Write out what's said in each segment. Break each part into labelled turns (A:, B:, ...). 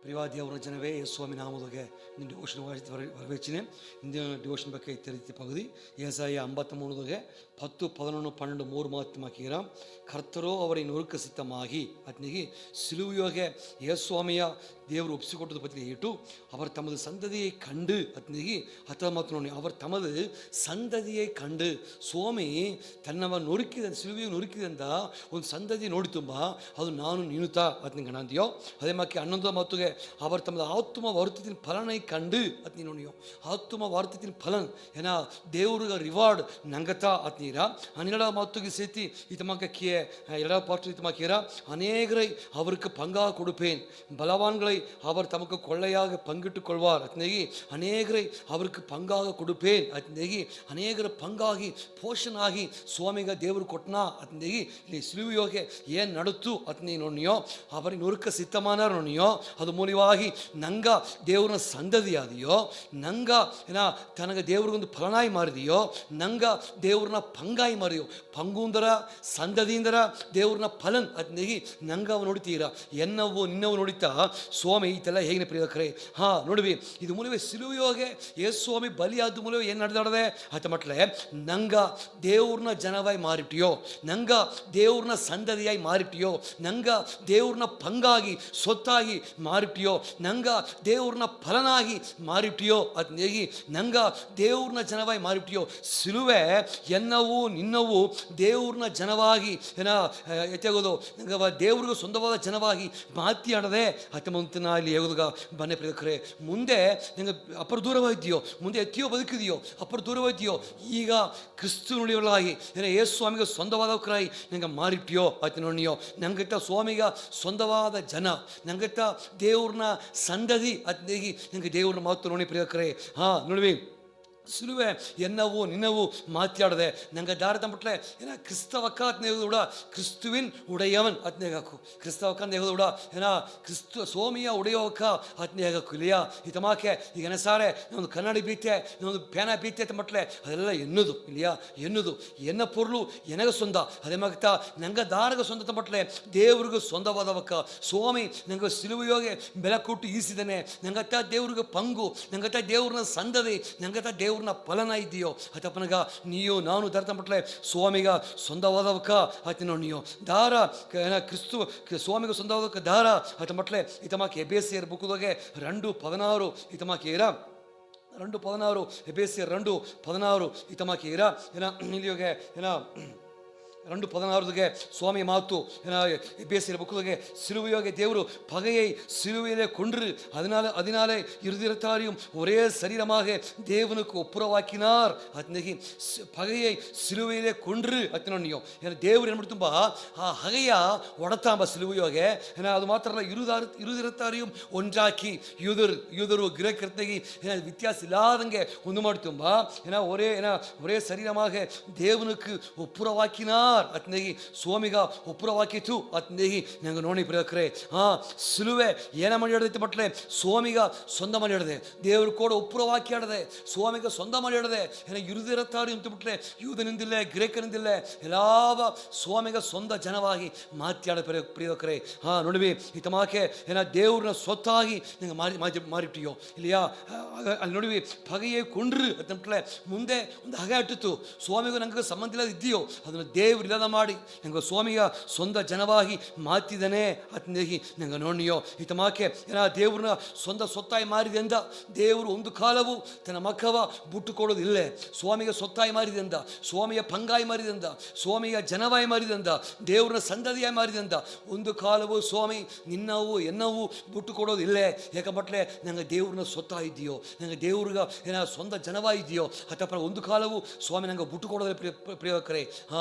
A: ಪ್ರಿಯವಾದ ದೇವರ ಜನವೇ ಸ್ವಾಮಿ நாமத்துக்கு இந்த டிவோஷன் வரவேற்சினேன். இந்த டிவோஷன் ಬಗ್ಗೆ ಇತ್ತೀಚೆಗೆ ಪಗದಿ ಏಸಾಯ 53ಗೆ 10, 11, 12 3 ಮಾತುಮಾಕಿರಾಮ್. ಕರ್ತರೋ ಅವರ ನೊರುಕ ಸಿದ್ಧಮಾಗಿ ಅತ್ನಿಗೆ ಸಿಲುವೆಯೊಳಗೆ ಯೇಸುಸ್ವಾಮಿಯ ದೇವರು ಒಪ್ಪಿಸಿಕೊಟ್ಟದ ಪತ್ರಿ ಇಟ್ಟು அவர் தமது சந்ததியை கண்டு ಅತ್ನಿಗೆ ಹತ ಮಾತು ನೋಡಿ அவர் தமது ಸಂತತಿயை ಕಂಡು ಸ್ವಾಮಿ ತನ್ನವ ನೊರುಕಿದ ಸಿಲುವೆಯ ನೊರುಕಿದಂತ ಒಂದು ಸಂತತಿ ನೋಡಿತುಂಬ ಅದು ನಾನು ನೀನುತ್ತಾ ಅತ್ನಿಗೆ ಗಣಂತಿಯೋ ಅದೇ ಮಾಕಿ 11 ಮಾತುಗೆ அவர் தமது ஆத்தும வருத்தத்தின் பலனை கண்டு ಅತ್ ನೀನು ನೋಡಿಯೋ ಆತ್ಮ ವಾರ್ತத்தின் பலன் ஏன்னா ದೇವರಿಗೆ ರಿವಾರ್ಡ್ ನಂಗತಾ ಅತ್ನೀರಾ 12 ಮಾತುಗೆ ಸೇತಿ இதமாக்கிய 2 பாட்டு இதமாக்கியரா அநேகரை அவருக்கு பங்கா கொடுப்பேன், பலவான்களை அவர் தமக்கு கொள்ளையாக பங்கிட்டுக் கொள்வார் ಅತ್ನೇಗಿ ಅನೇಕரை அவருக்கு பங்காக கொடுப்பேன் ಅತ್ನೇಗಿ ಅನೇಕರ ಪಂಗಾಗಿ ಪೋಷಣಾಗಿ ಸ್ವಾಮಿಗ ದೇವರು ಕೊಟ್ಟನಾ ಅತ್ನೇಗಿ ಇಲ್ಲಿ ಸಿಲುವೆಯೋಗೆ ಏನು ನಡುತ್ತು ಅತ್ನೇ ನೋಡಿಯೋ ಅವರಿಗೆ ನೊರುಕ ಸಿದ್ಧಮಾನ ನೋಡಿಯೋ ಅದು ಮೂಲವಾಗಿ ನಂಗ ದೇವ್ರನ್ನ ಸಂದದಿಯಾದಿಯೋ ನಂಗ ಏನ ತನಗೆ ದೇವ್ರಿಗೊಂದು ಫಲನಾಯಿ ಮಾರಿದೆಯೋ ನಂಗ ದೇವ್ರನ್ನ ಪಂಗಾಯಿ ಮಾರಿಯೋ ಪಂಗುಂದರ ಸಂದದಿಯಿಂದರ ದೇವ್ರನ್ನ ಫಲನ್ ಅದ್ನೇಗಿ ನಂಗ ಅವು ನೋಡ್ತೀರಾ ಎನ್ನವು ನಿನ್ನವು ನೋಡಿತಾ ಸ್ವಾಮಿ ಇದೆಲ್ಲ ಹೇಗೆ ಪ್ರಿಯಕರೇ ನೋಡ್ವಿ ಇದು ಮೂಲವೇ ಸಿಲುವೆಯೋಗೆ ಯೇಸು ಸ್ವಾಮಿ ಬಲಿಯಾದ ಮೂಲವೇ ಏನು ನಡೆದಾಡದೆ ಆತ ಮಟ್ಲೆ ನಂಗ ದೇವ್ರನ್ನ ಜನವಾಯಿ ಮಾರಿಟ್ಟಿಯೋ ನಂಗ ದೇವ್ರನ್ನ ಸಂದದಿಯಾಗಿ ಮಾರಿಟ್ಟಿಯೋ ನಂಗ ದೇವ್ರನ್ನ ಪಂಗಾಗಿ ಸೊತ್ತಾಗಿ ಮಾರಿಟ್ಟಿಯೋ ನಂಗ ದೇವ್ರನ್ನ ಫಲನಾಗಿ ಮಾರಿಟ್ಟಿಯೋ ಅದ್ನೇಗಿ ನಂಗ ದೇವ್ರನ್ನ ಜನವಾಗಿ ಮಾರಿಟ್ಟಿಯೋ ಸಿಲುವೆ ಎನ್ನವು ನಿನ್ನವು ದೇವ್ರನ್ನ ಜನವಾಗಿ ಏನ ಎತ್ತಗೋದು ನಂಗೆ ದೇವ್ರಿಗೂ ಸ್ವಂತವಾದ ಜನವಾಗಿ ಮಾತಿಯಾಡದೆ ಹತ್ತಮಂತನ ಇಲ್ಲಿ ಹೇಗೋದಾಗ ಬನ್ನೆ ಪ್ರಿಯಕರೇ ಮುಂದೆ ನಂಗೆ ಅಪ್ಪರ ದೂರವಾಗಿದೆಯೋ ಮುಂದೆ ಎತ್ತಿಯೋ ಬದುಕಿದೆಯೋ ಅಪ್ಪರ ದೂರವಾಗಿದೆಯೋ ಈಗ ಕ್ರಿಸ್ತು ನುಡಿಯವರಾಗಿ ಏನ ಯೇಸು ಸ್ವಾಮಿಗೆ ಸ್ವಂತವಾದವರಾಗಿ ನಂಗೆ ಮಾರಿಟ್ಟಿಯೋ ಆಯ್ತು ನೋಡಿಯೋ ನಂಗಿತ್ತ ಸ್ವಾಮಿಗ ಸ್ವಂತವಾದ ಜನ ನಂಗಿತ್ತ ದೇವ್ರನ್ನ ಸಂದದಿ ಅದ್ನೇಗಿ ನಂಗೆ ದೇವ್ರನ್ನ ಮಾತು ನೋಡಿ ಪ್ರಿಯಕರೇ ನೋಡ್ವಿ ಸಿಲುವೆ ಎನ್ನವು ನಿನ್ನವು ಮಾತಾಡದೆ ನಂಗೆ ದಾರ ತಂಬಿಟ್ಲೆ ಏನ ಕ್ರಿಸ್ತವಕ್ಕ ಅತ್ನೇಗದ ಕ್ರಿಸ್ತುವಿನ್ ಉಡೆಯವನ್ ಅತ್ನೇಗಾಕು ಕ್ರಿಸ್ತವಕ್ಕ ನೇಗದ ಏನ ಕ್ರಿಸ್ತು ಸ್ವಾಮಿಯ ಉಡೆಯವಕ್ಕ ಅತ್ನೇಗಾಕು ಇಲ್ಲಿಯಾ ಇತಮಾಕೆ ಈಗ ಎನಸಾರೆ ಒಂದು ಕನ್ನಡಿ ಬೀತೆ ಒಂದು ಪ್ಯಾನ ಬೀತೆ ತಂಬಿಟ್ಲೆ ಅದೆಲ್ಲ ಎನ್ನುದು ಇಲ್ಲಿಯಾ ಎನ್ನುದು ಎನ್ನ ಪೊರ್ಲು ಎನಗ ಸೊಂದ ಅದೇ ಮಗತ ನಂಗೆ ದಾರಗ ಸೊಂದ ತಂಬಿಟ್ಲೆ ದೇವ್ರಿಗೂ ಸ್ವಂತವಾದವಕ್ಕ ಸ್ವಾಮಿ ನಂಗೆ ಸಿಲುವೆಯೋಗೆ ಬೆಲೆ ಕೊಟ್ಟು ಈಸಿದನೆ ನಂಗತ್ತ ದೇವ್ರಿಗೆ ಪಂಗು ನಂಗತ್ತ ದೇವ್ರನ್ನ ಸಂದದಿ ನಂಗತ್ತ ದೇವ್ರನ್ನ ಫಲನ ಇದೆಯೋ ಅತಪ್ಪನಗ ನೀಯೋ ನಾನು ಧರ್ತಂಪಟ್ಲೆ ಸ್ವಾಮಿಗ ಸ್ವಂತವಾದವಕ್ಕ ಆಯ್ತು ನೀಯೋ ದಾರ ಕ್ರಿಸ್ತು ಸ್ವಾಮಿಗ ಸ್ವಂತವಾದವಕ್ಕ ದಾರ ಅತಂಪಟ್ಲೆ ಇತಮಾಕಿ ಎಬೇಸಿಯರ್ ಬುಕ್ಕದಾಗೆ 2:16 ಇತಮಾಕಿ ಏರ 2:16 ಎಬೇಸಿಯರ್ 2:16 ಇತಮಾಕಿ ಏರ ಏನ ಇಲ್ಲಿಯೋಗೆ ಏನ 2:16ಗೆ ಸ್ವಾಮಿ ಮಾತು பேசுகிற புக்குலகே சிலுவையோகே தேவரு பகையை சிலுவையிலே கொன்று அதனாலே இருதிரத்தாரையும் ஒரே சரீரமாக தேவனுக்கு ஒப்புரவாக்கினார் அத்னகி பகையை சிலுவையிலே கொன்று ಅತ್ನೋಣಿಯೋ ಏನ ದೇವರು ಏನು ಮಾಡ್ತುಂಬ ಆ ಹಗೆಯ ಒಡತಾಂಬ ಸಿಲುವೆಯೋಗೆ ಏನ ಅದು ಮಾತ್ರ ಅಲ್ಲ ಇರುದಿರತ್ತಾರಿಯೂ ಒಂಜಾಕಿ ಯೂದರು ಗ್ರೇಕರ್ತಗಿ ಏನ ವ್ಯತ್ಯಾಸ ಇಲ್ಲದಂಗೆ ಒಂದು ಮಾಡ್ತುಂಬ ಏನ ஒரே சரீரமாக தேவனுக்கு ஒப்புரவாக்கினார் ಅತ್ನೇಗಿ ಸ್ವಾಮಿಗ ಒಪ್ಪುರವಾಕಿತು ಅತ್ನೇಗಿ ನಂಗೆ ನೋಡಿ ಪ್ರಿಯಕರೇ ಸಿಲುವೆ ಏನ ಮಾಡಿ ಹಿಡ್ದೈತೆ ಮಟ್ಲೆ ಸ್ವಾಮಿಗ ಸ್ವಂತ ಮಾಡಿ ಹಿಡ್ದೆ ದೇವ್ರ ಕೂಡ ಒಪ್ಪುರವಾಕಿ ಆಡದೆ ಸ್ವಾಮಿಗ ಸ್ವಂತ ಮಾಡಿ ಹಿಡ್ದೆ ಏನ ಇರುದಿರತ್ತಾರು ಅಂತ ಬಿಟ್ಲೆ ಯೂದನಿಂದಿಲ್ಲ ಗ್ರೇಕನಿಂದಿಲ್ಲ ಎಲ್ಲಾವ ಸ್ವಾಮಿಗ ಸ್ವಂತ ಜನವಾಗಿ ಮಾತಾಡ ಪ್ರಿಯಕರೇ ನೋಡ್ವಿ ಇತಮಾಕೆ ಏನ ದೇವ್ರನ್ನ ಸ್ವತ್ತಾಗಿ ನಂಗೆ ಮಾರಿಟ್ಟಿಯೋ ಇಲ್ಲಿಯಾ ಅಲ್ಲಿ ನೋಡ್ವಿ ಪಗೆಯೇ ಕೊಂಡ್ರು ಅಂತಂಬಿಟ್ಲೆ ಮುಂದೆ ಒಂದು ಹಗೆ ಅಟ್ಟಿತ್ತು ಸ್ವಾಮಿಗೂ ನಂಗೆ ಸಂಬಂಧ ಇಲ್ಲದ ಇದೆಯೋ ಅದನ್ನು ದೇವ್ರು ಇಲ್ಲದ ಮಾಡಿ ನಂಗೆ ಸ್ವಾಮಿಯ ಸ್ವಂತ ಜನವಾಗಿ ಮಾತಿದ್ದಾನೆ ಅತ್ನೇಗಿ ನಂಗೆ ನೋಡಿಯೋ ಇತಮಾಕೆ ಏನ ದೇವ್ರನ್ನ ಸ್ವಂತ ಸೊತ್ತಾಯಿ ಮಾರಿದೆ ಅಂದ ದೇವರು ಒಂದು ಕಾಲವು ತನ್ನ ಮಕ್ಕವ ಬುಟ್ಟು ಕೊಡೋದಿಲ್ಲೇ ಸ್ವಾಮಿಗೆ ಸೊತ್ತಾಯಿ ಮಾರಿದೆ ಅಂದ ಸ್ವಾಮಿಯ ಪಂಗಾಯಿ ಮಾರಿದೆ ಅಂದ ಸ್ವಾಮಿಯ ಜನವಾಯಿ ಮಾರಿದೆ ಅಂದ ದೇವ್ರನ್ನ ಸಂದದಿಯಾಗಿ ಮಾರಿದೆ ಅಂದ ಒಂದು ಕಾಲವು ಸ್ವಾಮಿ ನಿನ್ನವು ಎನ್ನವು ಬುಟ್ಟು ಕೊಡೋದಿಲ್ಲೇ ಯಾಕಂಬಟ್ಲೆ ನಂಗೆ ದೇವ್ರನ್ನ ಸೊತ್ತಾಯಿ ಇದೆಯೋ ನಂಗೆ ದೇವ್ರಿಗ ಏನ ಸ್ವಂತ ಜನವಾಯಿ ಇದೆಯೋ ಅಥವಾ ಒಂದು ಕಾಲವು ಸ್ವಾಮಿ ನಂಗೆ ಬುಟ್ಟು ಕೊಡೋದಿಲ್ಲ ಪ್ರಿಯಕರೇ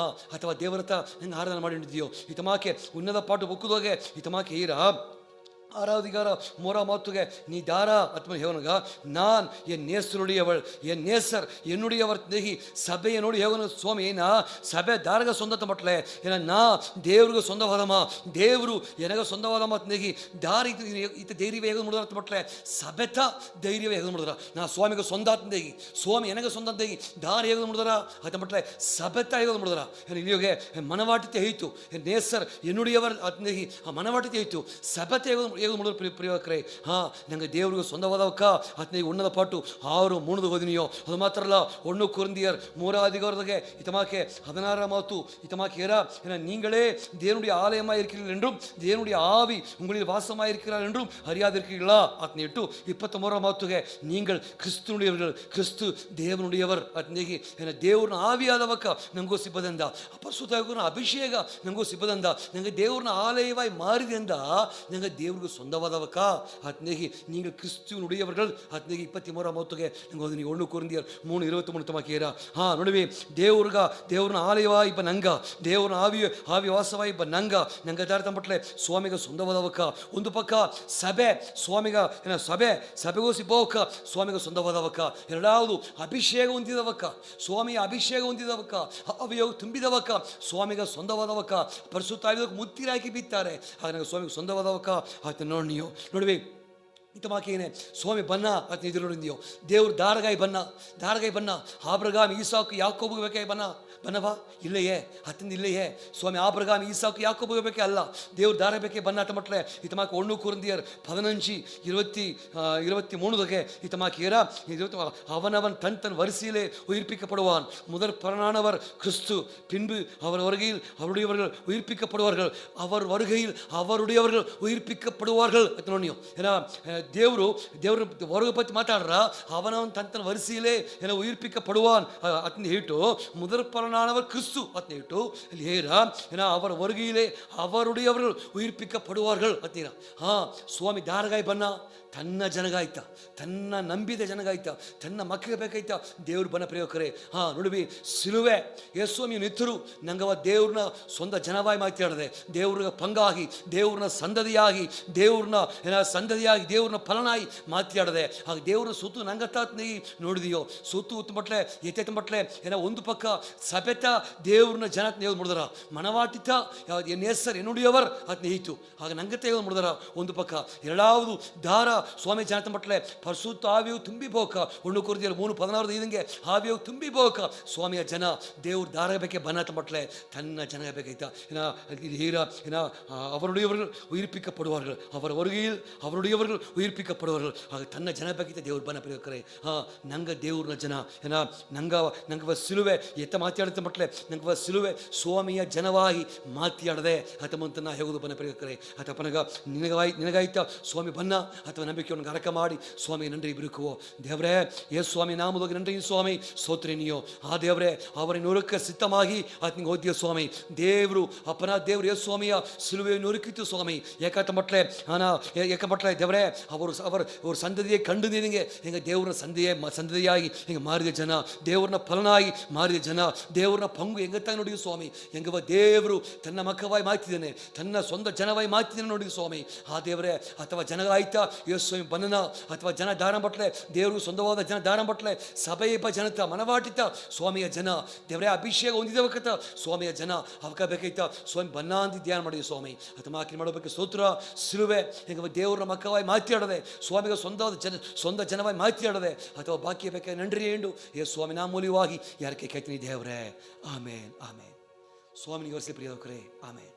A: ಅಥವಾ ದೇವರತ ನಂಗೆ ಆರಾಧನೆ ಮಾಡಿದ್ದೀಯೋ ಇತಮಾಕೆ ಉನ್ನತ ಪಾಠ ಬುಕ್ಕದೋಗೆ ಇತಮಾಕೆ ಈರ 6வது மூறாம் மாத்துக நீ தாரா அத்மன் ஹேவனுக நான் என் நேசருடையவள் என் நேசர் என்னுடையவர் நேகி சபையை ನೋಡಿ ಹೇವನು ಸ್ವಾಮಿ ನಾ ಸಭೆ ದಾರಗ ಸ್ವಂತ ಮಟ್ಲೆ ಏನ ನಾ ದೇವ್ರಿಗೆ ಸ್ವಂತವಾದಮ್ಮ ದೇವರು ಎನಗ ಸ್ವಂತವಾದಮ್ಮ ನೇಗಿ ದಾರಿ ಈತ ಧೈರ್ಯವೇ ಹೇಗೆ ಮುಡಿದ್ರ ಮಟ್ಲೆ ಸಭೆತ ಧೈರ್ಯವೇ ಹೇಗೆ ಮುಡಿದ್ರ ನಾ ಸ್ವಾಮಿಗೆ ಸ್ವಂತ ನೇಗಿ ಸ್ವಾಮಿ ಎನಗ ಸ್ವಂತ ನೇಗಿ ದಾರಿ ಹೇಗೆ ಮುಡಿದ್ರ ಆತ ಮಟ್ಲೆ ಸಭೆತ ಹೇಗೆ ಮುಡಿದ್ರ ಇಲ್ಲಿಯೋಗೆ ಮನವಾಟಿತೆ ಹೋಯ್ತು ನೇಸರ್ ಎನ್ನುಡಿಯವರ್ ನೇಗಿ ಆ ಮನವಾಟಿತೆ ಹೋಯ್ತು ಸಭೆತೆ ಹೇಗೆ ಹೇಗೆ ಮಾಡಿದ್ರು ಪ್ರಿಯವಕರೇ, ನಂಗೆ ದೇವ್ರಿಗೆ ಸ್ವಂತವಾದವಕ್ಕ ಆತನಿಗೆ ಉನ್ನತ ಪಾಟು 6:3 ಓದಿನಿಯೋ. ಅದು ಮಾತ್ರ ಅಲ್ಲ, 1 ಕೊರಿಂಥಿಯர் 3 இத்தமாக்கே 16 இத்தமாக்கே நீங்களே தேவனுடைய ஆலயமாக இருக்கிறீர்கள் என்றும் தேவனுடைய ஆவி உங்களில் வாசமாக இருக்கிறார் என்றும் அறியாதிருக்கிறீர்களா? 21 நீங்கள் கிறிஸ்துனுடையவர்கள், கிறிஸ்து ದೇವನುடையவர். ಅತ್ನೇಗಿ ದೇವ್ರನ್ನ ಆವಿಯಾದವಕ್ಕ ನಂಗೂ ಸಿಬ್ಬದಂದ, ಅಪರಿಶುದ್ಧನ ಅಭಿಷೇಕ ನಂಗೂ ಸಿಬ್ಬದಂದ, ನಂಗೆ ದೇವ್ರನ್ನ ಆಲಯವಾಗಿ ಮಾರಿದೆಂದ, ನಂಗೆ ದೇವ್ರಿಗೆ ಸ್ವಂತವಾದವಕ್ಕ. ಅತ್ನೇಗಿ நீங்கள் கிறிஸ்துனுடையவர்கள். ಅತ್ನೇಗಿ 23 ನಂಗೆ ಓದಿ 1 ಕೊರಿಂಥಿಯರ್ 3:23 ತಮಾಕೇರ. ನೋಡಿವಿ, ದೇವ್ರನ್ನ ಆಲಯವಾಗಿ ಇಪ್ಪ ನಂಗ, ದೇವ್ರನ್ನ ಆವಿ ವಾಸವಾಗಿ ಇಪ್ಪ ನಂಗೆ ದಾರ್ತಂಬಟ್ಲೆ ಸ್ವಾಮಿಗ ಸ್ವಂತವಾದವಕ್ಕ. ಒಂದು ಪಕ್ಕ ಸಭೆ ಸ್ವಾಮಿಗ ಸಭೆಗೂ ಸಿಬ್ಬವಕ್ಕ, ಸ್ವಾಮಿಗ ಸ್ವಂತವಾದವಕ್ಕ. ಎರಡಾವುದು ಅಭಿಷೇಕ ಹೊಂದಿದವಕ್ಕ, ಸ್ವಾಮಿಯ ಅಭಿಷೇಕ ಹೊಂದಿದವಕ್ಕ, ಅವಿಯೋಗ ತುಂಬಿದವಕ್ಕ, ಸ್ವಾಮಿಗ ಸ್ವಂತವಾದವಕ್ಕ. ಪರಿಶುದ್ಧಾತ್ಮಕ್ಕೆ ಮುತ್ತಿರಾಕಿ ಬಿತ್ತಾರೆ, ಆಗ ನನಗೆ ಸ್ವಾಮಿಗೆ ಸ್ವಂತವಾದವಕ್ಕ. ಆತ ನೋಡ್ವಿ ಇತಮಾಕೇನೆ ಸ್ವಾಮಿ ಬನ್ನ ಆತ ಎದುರುಂದಿಯೋ. ದೇವ್ರು ದಾರಗಾಯಿ ಬನ್ನ ಆಬ್ರಗಾಮ್ ಈಸಾಕು ಯಾಕೋಬು ಬೇಕೇ ಬನ್ನವಾ ಇಲ್ಲಯೇ ಹತ್ತಿಂದ ಇಲ್ಲಯೇ ಸ್ವಾಮಿ ಆಬ್ರಗಾಮ್ ಈಸಾಕು ಯಾಕೋಬು ಬೇಕೇ ಅಲ್ಲ, ದೇವ್ರು ದಾರ ಬೇಕೇ ಬನ್ನ ಆತ ಮಟ್ಲೆ ಇತಮಾಕ 1 ಕೊರಿಂಥಿಯர் 15:23 இத்தமாக்கியரா அவனவன் தன் வரிசையிலே உயிர்ப்பிக்கப்படுவான். முதற் பலனானவர் கிறிஸ்து, பின்பு அவர் வருகையில் அவருடையவர்கள் உயிர்ப்பிக்கப்படுவார்கள், அவர் வருகையில் அவருடையவர்கள் உயிர்ப்பிக்கப்படுவார்கள். ஏன்னா ದೇವರು ಹೊರಗೆ ಪತ್ತಿ ಮಾತಾಡ್ರ ಅವನವನ್ ತನ್ನ ವರಿಸೆಯಲ್ಲೇ ಉಯಿರ್ಪಿಕ್ಕப்படுவான் ಅತ್ನ ಇಟ್ಟು முதற் பலனானவர் கிறிஸ்து ಅತ್ನ ಇಟ್ಟು ಇಲ್ಲಿ ಅವರ ಹೊರಗೆಯಲ್ಲೇ ಅವರುடையவர்கள் ಉಯಿರ್ಪಿಕ್ಕப்படுவார்கள் ಅತ್ತೀರ. ಸ್ವಾಮಿ ದಾರಗಾಯಿ ಬನ್ನ ತನ್ನ ಜನಗಾಯ್ತ, ತನ್ನ ನಂಬಿದ ಜನಗಾಯ್ತ, ತನ್ನ ಮಕ್ಕಳಿಗೆ ಬೇಕಾಯ್ತ ದೇವ್ರು ಬನ್ನ ಪ್ರಿಯೋಕರೇ. ನೋಡಿವಿ, ಸಿಲುವೆ ಯೇಸ್ವಾಮಿ ನಿತ್ತರು ನಂಗವ ದೇವ್ರನ್ನ ಸ್ವಂತ ಜನವಾಗಿ ಮಾತಾಡದೆ, ದೇವ್ರಿಗೆ ಪಂಗಾಗಿ, ದೇವ್ರನ್ನ ಸಂದದಿಯಾಗಿ, ದೇವ್ರನ್ನ ಫಲನಾಗಿ ಮಾತಾಡದೆ, ಹಾಗೆ ದೇವ್ರನ್ನ ಸುತ್ತು ನಂಗತ್ತಾತ್ನಿ ನೋಡಿದೆಯೋ. ಸುತ್ತು ಉತ್ತಮಟ್ಲೆ ಎತ್ತೆತ್ತಂಬಟ್ಲೆ ಒಂದು ಪಕ್ಕ ಸಪೆತ ದೇವ್ರನ್ನ ಜನ ದೇವ್ರು ಮುಡ್ದಾರ, ಮನವಾಟಿತ ಹೆಸರು ಎನ್ನುಡಿಯವರ್ ಅದ್ನ ಈತು, ಹಾಗೆ ನಂಗತ್ತೆ ಮುಡ್ದಾರ ಒಂದು ಪಕ್ಕ. ಎರಡಾವುದು ದಾರ ಸ್ವಾಮಿ ಜನ ತಂಬಟ್ಲೆ ಪರಿಶುದ್ಧ ಆವಿಯು ತುಂಬಿ ಬೋಕ. 1 ಕೊರಿಂಥಿಯರ್ 3:16 ಆವಿಯು ತುಂಬಿ ಬೋಕ. ಸ್ವಾಮಿಯ ಜನ ದೇವ್ರ ದಾರ ಬೇಕೆ ಬನ್ನ ತಂಬಟ್ಲೆ ತನ್ನ ಜನ ಬೇಕಾಯ್ತ. அவருடையவர்கள் உயிர்ப்பிக்கப்படுவார்கள், அவர் வருகையில் அவருடையவர்கள் உயிர்ப்பிக்கப்படுவார்கள். ಆಗ ತನ್ನ ಜನ ಬೇಕಿದ್ದ ದೇವ್ರು ಬನ್ನ ಪ್ರಿಯಕರೇ. ನಂಗ ದೇವ್ರನ್ನ ಜನ ನಂಗವ ಸಿಲುವೆ ಎತ್ತ ಮಾತಾಡುತ್ತೆ ಮಟ್ಲೆ ನಂಗವ ಸಿಲುವೆ ಸ್ವಾಮಿಯ ಜನವಾಗಿ ಮಾತಾಡದೆ ಅಥವಾ ನಾ ಹೇಗೋದು ಬನ್ನ ಪ್ರಿಯಕರೇ. ಅಥವಾ ಪನಗ ನಿನಗಾಯ್ತ ಸ್ವಾಮಿ ಬನ್ನ ಅಥವಾ ನಂಬಿಕೆಯನ್ನು ಅರಕ ಮಾಡಿ ಸ್ವಾಮಿ ನನ್ರಿ ಬಿರುಕುವೋ. ದೇವರೇ ಯೇಸು ಸ್ವಾಮಿ ನಾಮದೋಗಿ ನನ್ರಿ ಸ್ವಾಮಿ ಸೋತ್ರೇನಿಯೋ. ದೇವರೇ ಅವರ ನೂರಕ್ಕೆ ಸಿದ್ಧಮಾಗಿ ಆತನಿಗೆ ಓದಿಯ ಸ್ವಾಮಿ ದೇವರು ಅಪ್ಪನ ದೇವ್ರು ಯೇಸು ಸ್ವಾಮಿಯ ಸಿಲುವೆ ನುರುಕಿತ್ತು ಸ್ವಾಮಿ. ಏಕಮಟ್ಲೆ ದೇವರೇ ಅವರು ಸಂದದಿಯೇ ಕಂಡು ನಿನಗೆ ಹಿಂಗೆ ದೇವ್ರನ್ನ ಸಂದದಿಯಾಗಿ ಹಿಂಗೆ ಮಾರಿದ ಜನ, ದೇವ್ರನ್ನ ಫಲನಾಗಿ ಮಾರಿದ ಜನ, ದೇವ್ರನ್ನ ಪಂಗು ಹೆಂಗತ್ತಾಗಿ ನೋಡಿದ ಸ್ವಾಮಿ. ಹೆಂಗವ ದೇವರು ತನ್ನ ಮಕ್ಕವಾಗಿ ಮಾತಿದ್ದಾನೆ, ತನ್ನ ಸ್ವಂತ ಜನವಾಗಿ ಮಾತಿದ್ದಾನೆ ನೋಡಿದ ಸ್ವಾಮಿ. ದೇವರೇ ಅಥವಾ ಜನಗಾಯ್ತ ಯೇಸು ಸ್ವಾಮಿ ಬನ್ನನ ಅಥವಾ ಜನ ದಾನ ಬಟ್ಲೆ ದೇವರು ಸ್ವಂತವಾದ ಜನ ದಾನ ಬಟ್ಲೆ ಸಭೆಯ ಜನತ ಮನವಾಟಿತ ಸ್ವಾಮಿಯ ಜನ ದೇವರೇ ಅಭಿಷೇಕ ಹೊಂದಿದವಕತ ಸ್ವಾಮಿಯ ಜನ ಅವಕ ಬೇಕೈತ ಸ್ವಾಮಿ ಬನ್ನ ಅಂತ ಧ್ಯಾನ ಮಾಡಿದ ಸ್ವಾಮಿ. ಅಥವಾ ಆಕೆ ಮಾಡೋಬೇಕು ಸ್ತೋತ್ರ. ಸಿಲುವೆ ಹಿಂಗೆ ದೇವ್ರ ಮಕ್ಕವಾಗಿ ಮಾತಾಡದೆ ಸ್ವಾಮಿಗೆ ಸ್ವಂತ ಜನವಾಗಿ ಮಾತಾಡದೆ ಅಥವಾ ಬಾಕಿ ಬೇಕಾಗಿ ನನ್ರಿ ಎಂದು ಯೇಸು ಸ್ವಾಮಿ ನಾ ಮೂಲವಾಗಿ ಯಾರಕ್ಕೆ ಕೇಳ್ತೀನಿ ದೇವರೇ. ಆಮೇನ್ ಆಮೇನ್. ಸ್ವಾಮಿನಿಗೆ ವರ್ಷ ಪ್ರಿಯವಕರೇ. ಆಮೇನ್.